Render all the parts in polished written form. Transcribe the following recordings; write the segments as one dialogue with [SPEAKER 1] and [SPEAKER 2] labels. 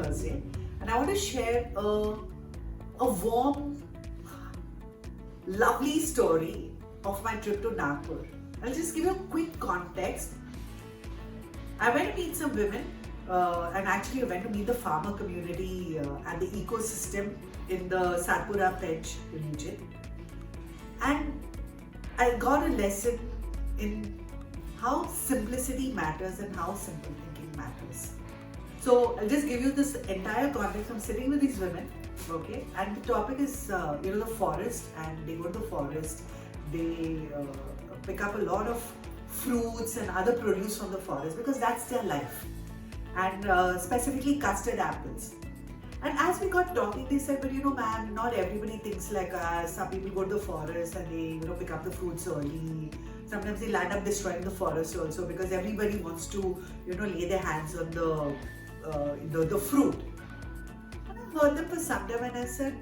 [SPEAKER 1] Thursday, and I want to share a warm, lovely story of my trip to Nagpur. I'll just give you a quick context. I went to meet some women, and actually I went to meet the farmer community and the ecosystem in the Satpura Pench region. And I got a lesson in how simplicity matters and how simple thinking matters. So I'll just give you this entire context. I'm sitting with these women, okay, and the topic is the forest, and they go to the forest. They pick up a lot of fruits and other produce from the forest because that's their life, and specifically custard apples. And as we got talking, they said, but ma'am, not everybody thinks like us. Some people go to the forest and they pick up the fruits early. Sometimes they land up destroying the forest also because everybody wants to lay their hands on the fruit. And I heard them for some time and I said,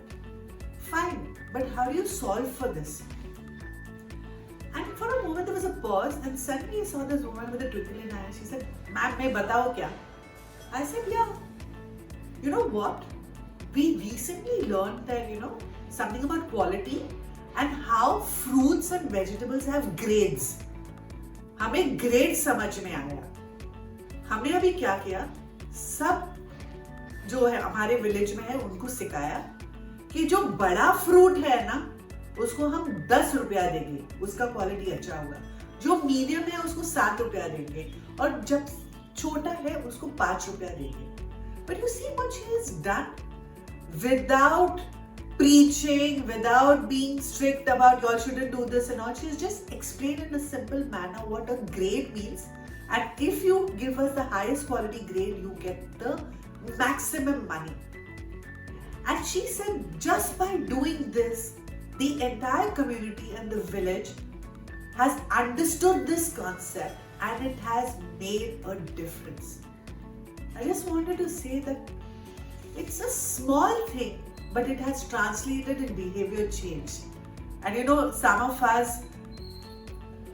[SPEAKER 1] fine, but how do you solve for this? And for a moment there was a pause, and suddenly I saw this woman with a twinkle in her eye. She said, ma'am, मैं बताओ क्या? I said, yeah. You know what? We recently learned that, something about quality and how fruits and vegetables have grades. हमें grade समझ में आया. हमने अभी क्या किया? सब जो है हमारे विलेज में है उनको सिखाया कि जो बड़ा फ्रूट है ना उसको हम 10 रुपया देंगे, उसका क्वालिटी अच्छा होगा. जो मीडियम है उसको 7 रुपया देंगे और जब छोटा है उसको 5 रुपया देंगे. But you see what she has done? Without preaching, without being strict about you all shouldn't do this and all, she has just explained in a simple manner what a grade means. And if you give us the highest quality grade, you get the maximum money. And she said just by doing this, the entire community and the village has understood this concept and it has made a difference. I just wanted to say that it's a small thing, but it has translated in behavior change. And some of us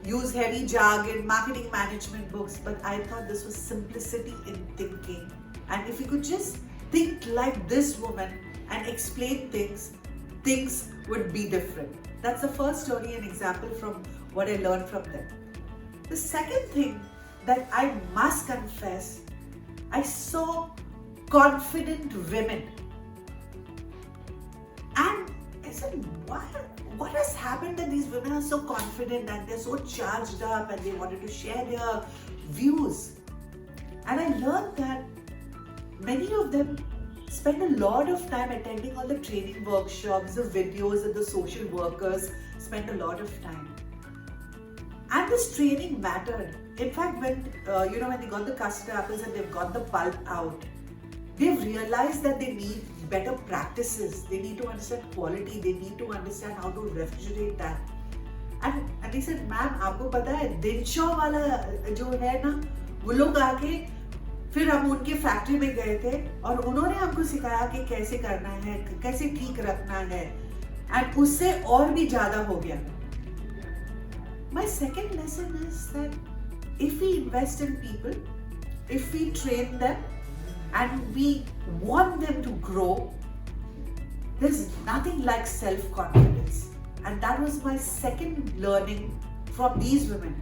[SPEAKER 1] use heavy jargon, marketing management books, but I thought this was simplicity in thinking. And if you could just think like this woman and explain things would be different. That's the first story and example from what I learned from them. The second thing that I must confess, I saw confident women. And I said, what has happened that these women are so confident and they're so charged up and they wanted to share their views? And I learned that many of them spend a lot of time attending all the training workshops, the videos, and the social workers spend a lot of time. And this training mattered. In fact, when they got the custard apples and they've got the pulp out, they've realized that they need better practices. They need to understand quality. They need to understand how to refrigerate that. And they said, ma'am, आपको पता है दिनशॉ वाला जो है ना, वो लोग आके फिर हम उनके फैक्ट्री में गए थे और उन्होंने हमको सिखाया कि कैसे करना है, कैसे ठीक रखना है, and उससे और भी ज़्यादा हो गया. My second lesson is that if we invest in people, if we train them, and we want them to grow, there's nothing like self-confidence. And that was my second learning from these women.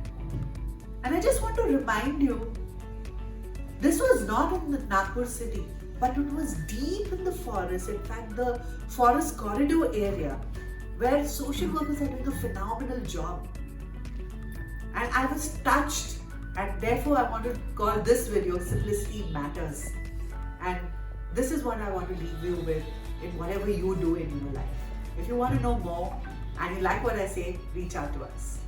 [SPEAKER 1] And I just want to remind you, this was not in the Nagpur city, but it was deep in the forest. In fact, the forest corridor area where social workers are doing a phenomenal job. And I was touched, and therefore I want to call this video Simplicity Matters. And this is what I want to leave you with in whatever you do in your life. If you want to know more and you like what I say, reach out to us.